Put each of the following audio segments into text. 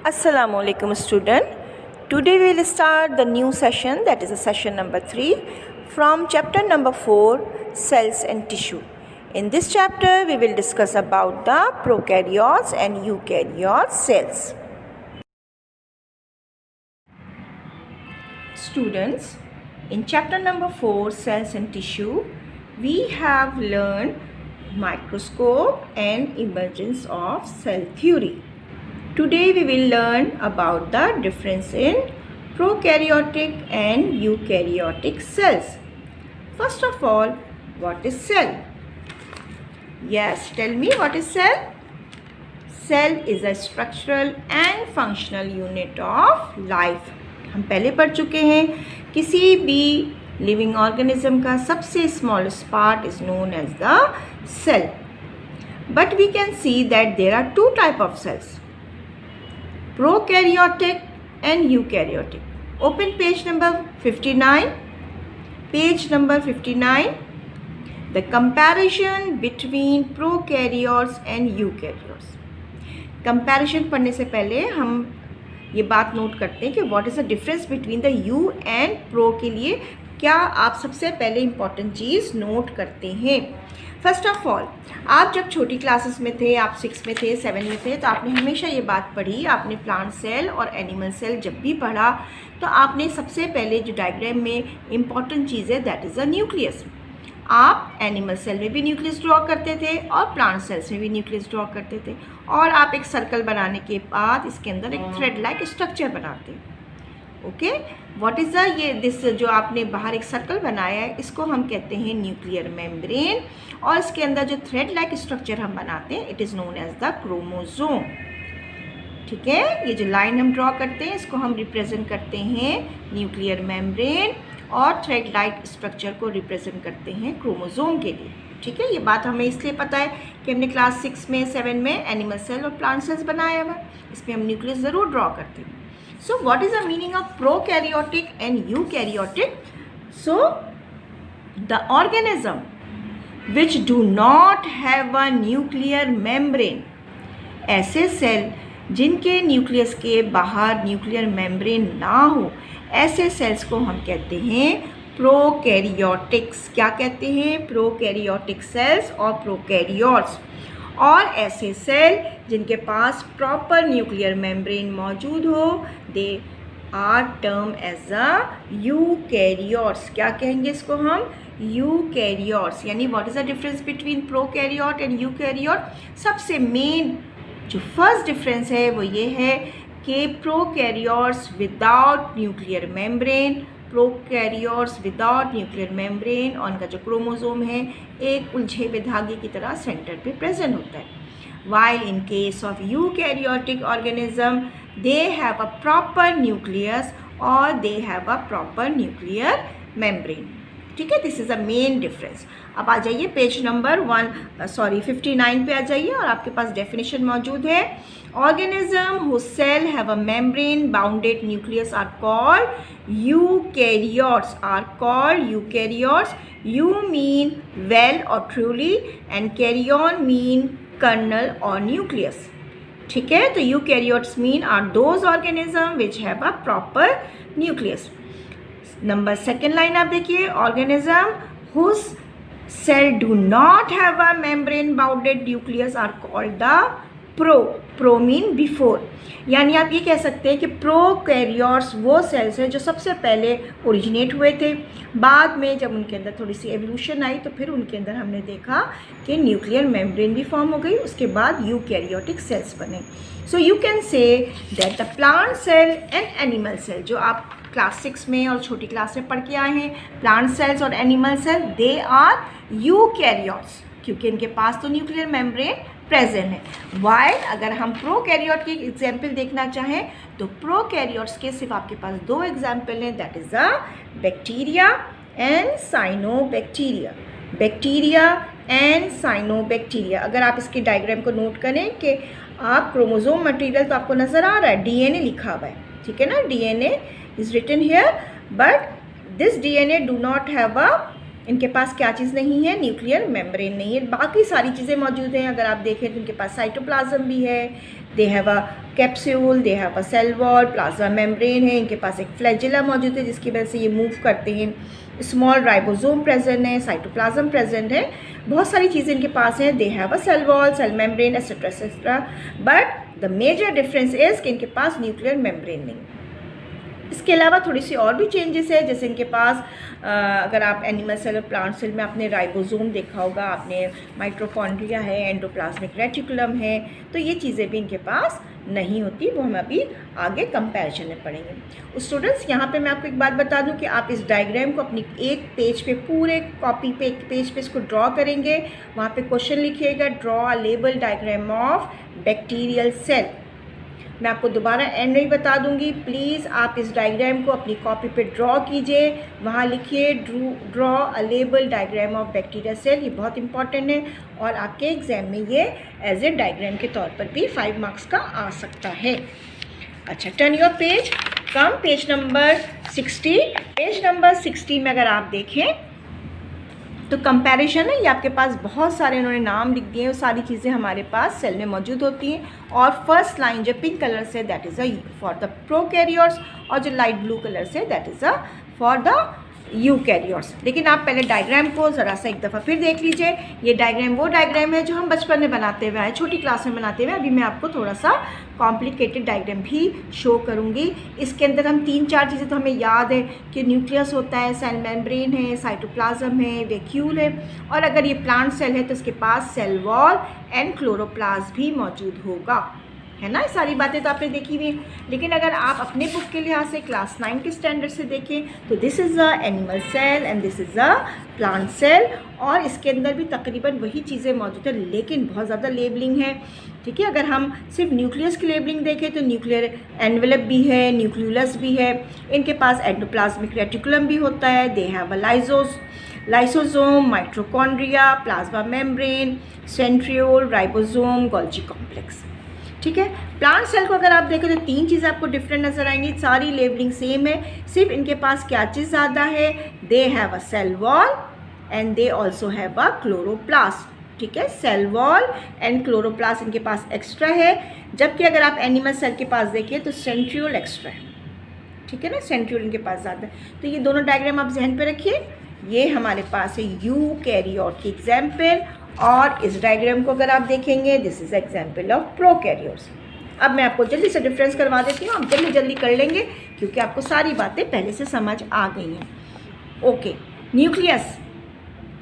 Assalamu alaikum student. Today we will start the new session, that is a session number 3 from chapter number 4, cells and tissue. In this chapter we will discuss about the prokaryotes and eukaryote cells. Students, in chapter number 4, cells and tissue, we have learned microscope and emergence of cell theory. Today we will learn about the difference in prokaryotic and eukaryotic cells. First of all, what is cell? Yes, tell me, what is cell? Cell is a structural and functional unit of life. हम पहले पढ़ चुके हैं, किसी भी living organism का सबसे smallest part is known as the cell. But we can see that there are two types of cells, prokaryotic and eukaryotic. Open page number 59. Page number 59. The comparison between prokaryotes and eukaryotes. Comparison पढ़ने से पहले हम ये बात note करते हैं कि what is the difference between the you and pro के लिए क्या आप सबसे पहले इम्पॉर्टेंट चीज़ नोट करते हैं. फर्स्ट ऑफ ऑल, आप जब छोटी क्लासेस में थे, आप 6 में थे, 7 में थे, तो आपने हमेशा ये बात पढ़ी, आपने प्लांट सेल और एनिमल सेल जब भी पढ़ा तो आपने सबसे पहले जो डायग्राम में इम्पॉर्टेंट चीज़ है दैट इज़ द न्यूक्लियस. आप एनिमल सेल में भी न्यूक्लियस ड्रॉ करते थे और प्लांट सेल्स में भी न्यूक्लियस ड्रॉ करते थे, और आप एक सर्कल बनाने के बाद इसके अंदर एक थ्रेड लाइक स्ट्रक्चर बनाते. ओके, व्हाट इज़ द ये दिस जो आपने बाहर एक सर्कल बनाया है, इसको हम कहते हैं न्यूक्लियर मेम्ब्रेन, और इसके अंदर जो थ्रेड लाइक स्ट्रक्चर हम बनाते हैं it is known as the chromosome. ठीक है, ये जो लाइन हम ड्रॉ करते हैं इसको हम रिप्रेजेंट करते हैं न्यूक्लियर मेम्ब्रेन, और थ्रेड लाइक स्ट्रक्चर को रिप्रेजेंट करते हैं क्रोमोसोम के लिए. ठीक है, ये बात हमें इसलिए पता है कि हमने क्लास 6 में 7 में एनिमल सेल और प्लांट सेल्स बनाया हुआ, इसमें हम न्यूक्लियस ज़रूर ड्रॉ करते हैं. So what is the meaning of prokaryotic and eukaryotic? So the organism which do not have a nuclear membrane, ऐसे सेल जिनके न्यूक्लियस के बाहर न्यूक्लियर मेम्ब्रेन ना हो, ऐसे सेल्स को हम कहते हैं प्रोकैरियोटिक्स. क्या कहते हैं? प्रोकैरियोटिक सेल्स और प्रोकैरियोट्स. और ऐसे सेल जिनके पास प्रॉपर न्यूक्लियर मेम्ब्रेन मौजूद हो they are term as a eukaryotes. क्या कहेंगे इसको हम? यूकैरियोट्स. यानी what is the difference between prokaryote and eukaryote? सबसे मेन जो फर्स्ट डिफरेंस है वो ये है कि prokaryotes without nuclear membrane, prokaryotes without nuclear membrane, और उनका जो क्रोमोसोम है एक उलझे हुए धागे की तरह सेंटर पे प्रेजेंट होता है. While in case of eukaryotic organism they have a proper nucleus और they have a proper nuclear membrane. ठीक है, this is a main difference. अब आ जाइए पेज नंबर 59 पे आ जाइए, और आपके पास डेफिनेशन मौजूद है. Organism whose cell have a membrane bounded nucleus are called eukaryotes. Eu mean well और truly, and karyon mean kernel और न्यूक्लियस. ठीक है, तो eukaryotes mean are those organism which have a proper nucleus. Number second line आप देखिए, organism whose cell do not have a membrane bounded nucleus are called the pro mean before. यानी आप ये कह सकते हैं कि प्रोकैरियोट्स वो सेल्स हैं जो सबसे पहले ओरिजिनेट हुए थे. बाद में जब उनके अंदर थोड़ी सी एवोल्यूशन आई तो फिर उनके अंदर हमने देखा कि न्यूक्लियर मेम्ब्रेन भी फॉर्म हो गई, उसके बाद यूकैरियोटिक सेल्स बने. So you can say that the plant cell and animal cell, जो आप क्लास 6 में और छोटी क्लास में पढ़ के आए हैं, प्लांट सेल्स और animal cell, they are eukaryotes, क्योंकि इनके पास तो न्यूक्लियर मेम्ब्रेन प्रेजेंट है. वाइल अगर हम प्रोकैरियोट की एग्जाम्पल देखना चाहें तो प्रोकैरियोट्स के सिर्फ आपके पास 2 एग्जाम्पल हैं, that is the bacteria and cyanobacteria. Bacteria and cyanobacteria. अगर आप इसके डायग्राम को नोट करें कि आप क्रोमोसोम मटेरियल तो आपको नज़र आ रहा है, डीएनए लिखा हुआ है. ठीक है ना, DNA is written here, but this DNA do not have a इनके पास क्या चीज़ नहीं है, न्यूक्लियर मेम्ब्रेन नहीं है। बाकी सारी चीज़ें मौजूद हैं। अगर आप देखें तो इनके पास साइटोप्लाज्म भी है, they have a capsule, they have a cell wall, plasma membrane है, इनके पास एक फ्लैजिला मौजूद है जिसकी वजह से ये मूव करते हैं, स्मॉल राइबोसोम प्रेजेंट है, साइटोप्लाज्म प्रेजेंट है, बहुत सारी चीज़ें इनके पास हैं। They have a cell wall, cell membrane etcetera, but the major difference is कि इनके पास न्यूक्लियर मेम्ब्रेन नहीं। इसके अलावा थोड़ी सी और भी चेंजेस है, जैसे इनके पास अगर आप एनिमल सेल और प्लांट सेल में आपने राइबोसोम देखा होगा, आपने माइटोकॉन्ड्रिया है, एंडोप्लाज्मिक रेटिकुलम है, तो ये चीज़ें भी इनके पास नहीं होती। वो हम अभी आगे कंपैरिजन में पढ़ेंगे। स्टूडेंट्स, यहाँ पे मैं आपको एक बात बता दूँ कि आप इस डायग्राम को अपनी एक पेज पे, पूरे कॉपी पे, एक पेज पे इसको ड्रॉ करेंगे। वहाँ पे क्वेश्चन लिखिएगा, draw a label diagram of bacterial cell. मैं आपको दोबारा एंड में बता दूंगी, प्लीज़ आप इस डायग्राम को अपनी कॉपी पे ड्रॉ कीजिए। वहाँ लिखिए draw a label diagram of bacteria cell. ये बहुत इंपॉर्टेंट है और आपके एग्जाम में ये एज ए डायग्राम के तौर पर भी 5 मार्क्स का आ सकता है। अच्छा, turn your page, come page number 60। Page number 60 में अगर आप देखें तो कंपैरिजन है, ये आपके पास बहुत सारे उन्होंने नाम लिख दिए हैं, वो सारी चीज़ें हमारे पास सेल में मौजूद होती हैं। और फर्स्ट लाइन जो pink colour say that is a for the prokaryotes, और जो light blue colour say that is a for the eukaryotes. लेकिन आप पहले डायग्राम को ज़रा सा एक दफ़ा फिर देख लीजिए। ये डायग्राम वो डायग्राम है जो हम बचपन में बनाते हुए आए, छोटी क्लास में बनाते हुए। अभी मैं आपको थोड़ा सा कॉम्प्लिकेटेड डायग्राम भी शो करूँगी। इसके अंदर हम 3-4 चीज़ें तो हमें याद है कि न्यूक्लियस होता है, सेल मेम्ब्रेन है, साइटोप्लाज्म है, वैक्यूल है, और अगर ये प्लांट सेल है तो इसके पास सेल वॉल एंड क्लोरोप्लास्ट भी मौजूद होगा, है ना। ये सारी बातें तो आपने देखी हुई हैं। लेकिन अगर आप अपने बुक के लिहाज से क्लास 9 के स्टैंडर्ड से देखें तो this is a animal cell and this is a plant cell, और इसके अंदर भी तकरीबन वही चीज़ें मौजूद है, लेकिन बहुत ज़्यादा लेबलिंग है। ठीक है, अगर हम सिर्फ न्यूक्लियस की लेबलिंग देखें तो न्यूक्लियर एनवेलप भी है, न्यूक्लियोलस भी है, इनके पास एंडोप्लाज्मिक रेटिकुलम भी होता है, they have a lysosome, mitochondria, plasma membrane, centriole, ribosome, Golgi complex. ठीक है, प्लांट सेल को अगर आप देखें तो 3 चीज़ें आपको डिफरेंट नज़र आएंगी, सारी लेबलिंग सेम है, सिर्फ इनके पास क्या चीज़ ज़्यादा है, they have a cell wall and they also have a chloroplast. ठीक है, सेल वॉल एंड क्लोरोप्लास्ट इनके पास एक्स्ट्रा है, जबकि अगर आप एनिमल सेल के पास देखिए तो सेंट्रियोल एक्स्ट्रा है। ठीक है ना, सेंट्रियोल इनके पास ज़्यादा है। तो ये दोनों डायग्राम आप जहन पे रखिए। ये हमारे पास है यूकैरियोट की एग्जाम्पल, और इस डायग्राम को अगर आप देखेंगे this is example of prokaryotes. अब मैं आपको जल्दी से डिफरेंस करवा देती हूँ, आप जल्दी कर लेंगे क्योंकि आपको सारी बातें पहले से समझ आ गई हैं। ओके, न्यूक्लियस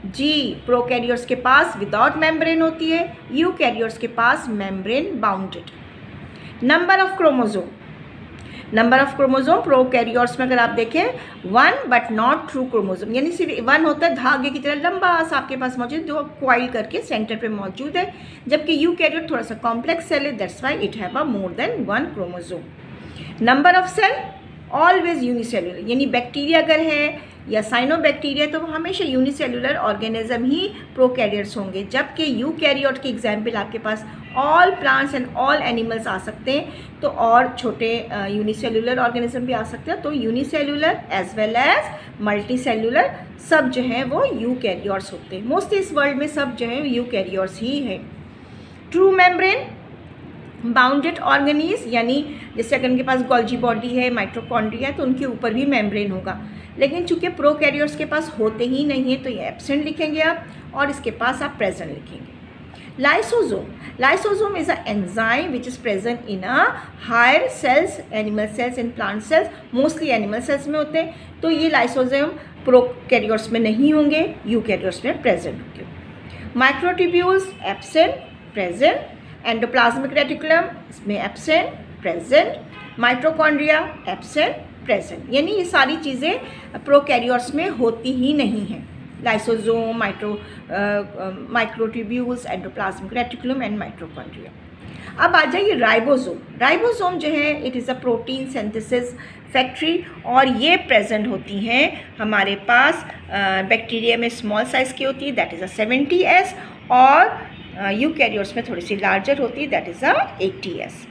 जी, प्रोकैरियोट्स के पास विदाउट मेम्ब्रेन होती है, यूकैरियोट्स के पास membrane bounded. Number of chromosome prokaryotes में अगर आप देखें 1 बट नॉट ट्रू क्रोमोसोम, यानी सिर्फ 1 होता है, धागे की तरह लंबा सा आपके पास मौजूद, जो क्वाइल करके सेंटर पे मौजूद है, जबकि यूकैरियोट थोड़ा सा कॉम्प्लेक्स सेल है, that's why it have a more than 1 chromosome. Number of cell always unicellular, यानी बैक्टीरिया अगर है या साइनोबैक्टीरिया तो वो हमेशा यूनिसेलुलर ऑर्गेनिज्म ही प्रोकैरियोट्स होंगे, जबकि यूकैरियोट की एग्जाम्पल आपके पास all plants and all animals आ सकते हैं, तो और छोटे यूनिसेलुलर ऑर्गेनिज्म भी आ सकते हैं। तो unicellular as well as multi cellular सब जो हैं वो यूकैरियोट्स होते हैं। मोस्टली इस वर्ल्ड में सब जो है यूकैरियोट्स ही है। ट्रू मेम्ब्रेन बाउंडेड ऑर्गेनीज, यानी जैसे अगर उनके पास गोल्जी बॉडी है, माइटोकॉन्ड्रिया है, तो उनके ऊपर भी मेम्ब्रेन होगा, लेकिन चूंकि प्रोकैरियोट्स के पास होते ही नहीं है तो ये एब्सेंट लिखेंगे आप, और इसके पास आप प्रेजेंट लिखेंगे। Lysosome is a enzyme which is present in a higher cells, animal cells and plant cells, mostly animal cells में होते हैं, तो ये लाइसोसोम प्रोकैरियोट्स में नहीं होंगे, यूकैरियोट्स में प्रेजेंट होंगे। Microtubules absent, present, endoplasmic reticulum इसमें absent, present, mitochondria absent, present, यानी ये सारी चीज़ें प्रोकैरियोट्स में होती ही नहीं हैं। Lysosome, microtubules, endoplasmic reticulum and mitochondria. अब आ जाइए राइबोसोम जो है it is a protein synthesis factory, और ये प्रेजेंट होती हैं हमारे पास बैक्टीरिया में स्मॉल साइज़ की होती है, दैट इज़ अ 70S, और यूकैरियोट्स में थोड़ी सी लार्जर होती है, that is a 80S।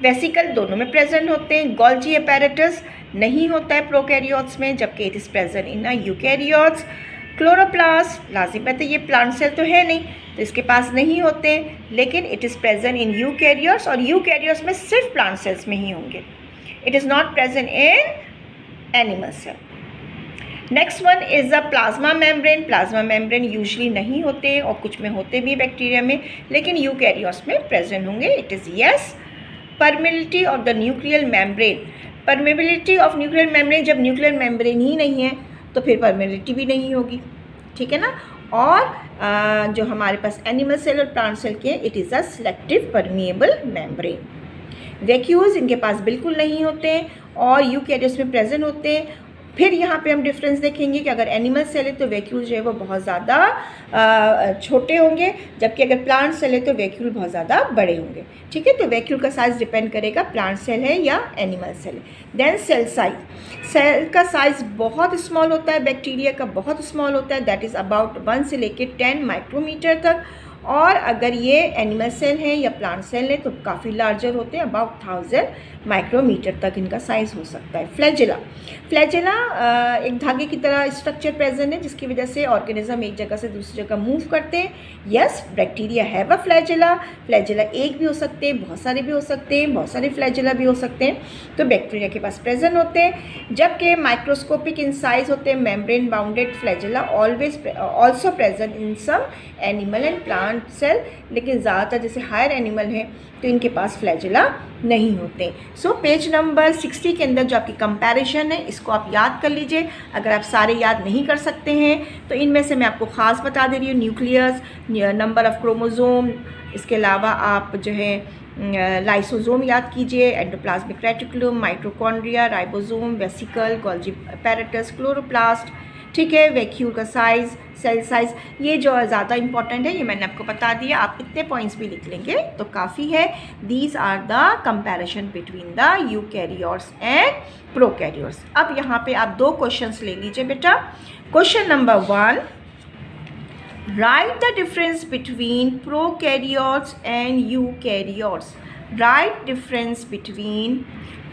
Vesicle दोनों में प्रेजेंट होते हैं। गोल्जी अपैरेटस नहीं होता है प्रोकैरियोट्स में, जबकि it is present in eukaryotes. Chloroplast, लाजिम है, तो ये प्लांट सेल तो है नहीं, तो इसके पास नहीं होते, लेकिन it is present in eukaryotes, और यूकैरियोट्स में सिर्फ प्लांट सेल्स में ही होंगे. It is not present in animal cell. Next one is the plasma membrane. Plasma membrane usually नहीं होते, और कुछ में होते भी बैक्टीरिया में, लेकिन यूकैरियोट्स में प्रेजेंट होंगे. It is yes. Permeability of the nuclear membrane. Permeability of nuclear membrane, जब न्यूक्लियर मेम्ब्रेन ही नहीं है तो फिर परमेबिलिटी भी नहीं होगी, ठीक है ना. और जो हमारे पास एनिमल सेल और प्लांट सेल के, it is a selective permeable membrane. Vacuoles इनके पास बिल्कुल नहीं होते, और यूकैरियोट्स में प्रेजेंट होते हैं. फिर यहाँ पे हम डिफरेंस देखेंगे कि अगर एनिमल सेल है तो वैक्यूल जो है वो बहुत ज़्यादा छोटे होंगे, जबकि अगर प्लांट सेल है तो वैक्यूल बहुत ज़्यादा बड़े होंगे, ठीक है. तो वैक्यूल का साइज़ डिपेंड करेगा प्लांट सेल है या एनिमल सेल है. Then cell size. सेल का साइज़ बहुत स्मॉल होता है, बैक्टीरिया का बहुत स्मॉल होता है, दैट इज़ अबाउट 1 से लेके 10 माइक्रोमीटर तक. और अगर ये एनिमल सेल है या प्लांट सेल है तो काफ़ी लार्जर होते हैं, अबाउट 1000 माइक्रोमीटर तक इनका साइज़ हो सकता है. फ्लैजेला. फ्लैजेला एक धागे की तरह स्ट्रक्चर प्रेजेंट है, जिसकी वजह से ऑर्गेनिज्म एक जगह से दूसरी जगह मूव करते हैं. Yes, bacteria have a flagella. Flagella एक भी हो सकते हैं, बहुत सारे भी हो सकते हैं, बहुत सारे फ्लैजेला भी हो सकते हैं, तो बैक्टीरिया के पास प्रेजेंट होते हैं. जबकि माइक्रोस्कोपिक इन साइज होते हैं membrane bounded flagella always also present in some animal and plant cell, लेकिन ज़्यादातर जैसे हायर एनिमल है तो इनके पास फ्लैजेला नहीं होते. सो पेज नंबर 60 के अंदर जो आपकी कंपैरिजन है, इसको आप याद कर लीजिए. अगर आप सारे याद नहीं कर सकते हैं तो इनमें से मैं आपको ख़ास बता दे रही हूँ. न्यूक्लियस, नंबर ऑफ़ क्रोमोसोम, इसके अलावा आप जो है लाइसोसोम याद कीजिए, endoplasmic reticulum, mitochondria, ribosome, vesicle, Golgi apparatus, chloroplast, ठीक है. वैक्यूल का साइज़, सेल साइज़, ये जो ज़्यादा इंपॉर्टेंट है, ये मैंने आपको बता दिया. आप इतने पॉइंट्स भी लिख लेंगे तो काफ़ी है. These are the comparison between the eukaryotes and prokaryotes. अब यहाँ पे आप 2 क्वेश्चंस ले लीजिए बेटा. Question number 1, write the difference between prokaryotes and eukaryotes. Write difference between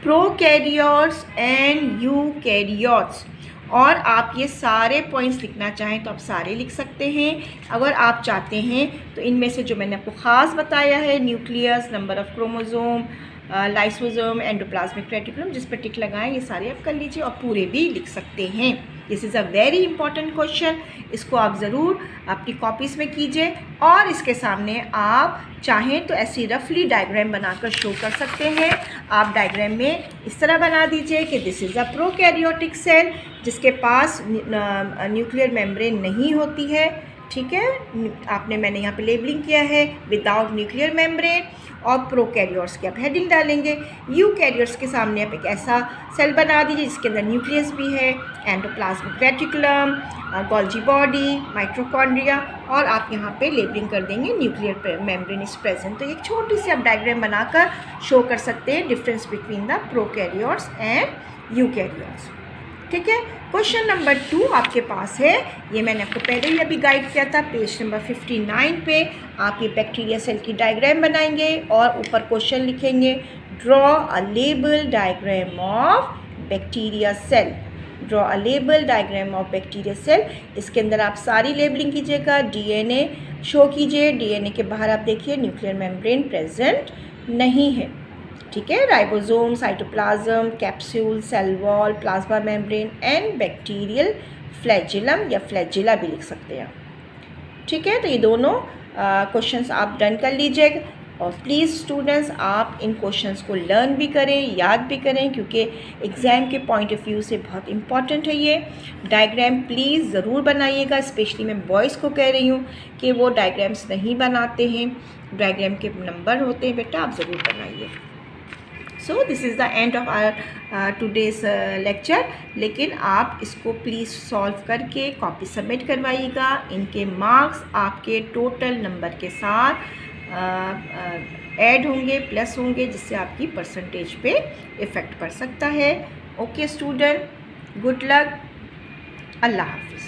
prokaryotes and eukaryotes. और आप ये सारे पॉइंट्स लिखना चाहें तो आप सारे लिख सकते हैं. अगर आप चाहते हैं तो इनमें से जो मैंने आपको ख़ास बताया है, nucleus, number of chromosome, lysosome, endoplasmic reticulum, जिस पर टिक लगाएं, ये सारे आप कर लीजिए, और पूरे भी लिख सकते हैं. This is a very important question. इसको आप ज़रूर अपनी कॉपीज़ में कीजिए, और इसके सामने आप चाहें तो ऐसी रफली डायग्राम बनाकर शो कर सकते हैं. आप डायग्राम में इस तरह बना दीजिए कि this is a prokaryotic cell, जिसके पास न्यूक्लियर मेम्ब्रेन नहीं होती है, ठीक है. मैंने यहाँ पे लेबलिंग किया है विदाउट न्यूक्लियर मेम्ब्रेन, और प्रोकैरियोट्स की आप हेडिंग डालेंगे. यूकैरियोट्स के सामने आप एक ऐसा सेल बना दीजिए जिसके अंदर न्यूक्लियस भी है, endoplasmic reticulum, Golgi body, mitochondria, और आप यहाँ पे लेबलिंग कर देंगे न्यूक्लियर मेम्ब्रेन इज प्रेजेंट. तो एक छोटी सी आप डायग्राम बनाकर शो कर सकते हैं difference between the prokaryotes and eukaryotes, ठीक है. क्वेश्चन नंबर 2 आपके पास है, ये मैंने आपको पहले ही अभी गाइड किया था. पेज नंबर 59 पे आप ये बैक्टीरिया सेल की डायग्राम बनाएंगे और ऊपर क्वेश्चन लिखेंगे, draw a label diagram of bacteria cell. Draw a label diagram of bacteria cell. इसके अंदर आप सारी लेबलिंग कीजिएगा. डीएनए शो कीजिए. डीएनए के बाहर आप देखिए न्यूक्लियर मेम्ब्रेन प्रेजेंट नहीं है, ठीक है. Ribosome, cytoplasm, capsule, cell wall, plasma membrane and bacterial flagellum या फ्लैजिला भी लिख सकते हैं, ठीक है. तो ये दोनों क्वेश्चंस आप डन कर लीजिएगा. और प्लीज़ स्टूडेंट्स, आप इन क्वेश्चंस को लर्न भी करें, याद भी करें, क्योंकि एग्ज़ाम के पॉइंट ऑफ व्यू से बहुत इंपॉर्टेंट है. ये डायग्राम प्लीज़ ज़रूर बनाइएगा. स्पेशली मैं बॉयज़ को कह रही हूँ कि वो डायग्राम्स नहीं बनाते हैं. डायग्राम के नंबर होते हैं बेटा, आप ज़रूर बनाइए. So this is the end of our today's lecture. लेकिन आप इसको प्लीज़ सॉल्व करके कॉपी सबमिट करवाइएगा. इनके मार्क्स आपके टोटल नंबर के साथ ऐड होंगे, प्लस होंगे, जिससे आपकी परसेंटेज पे इफ़ेक्ट पड़ सकता है. Okay student, good luck. अल्लाह हाफिज़.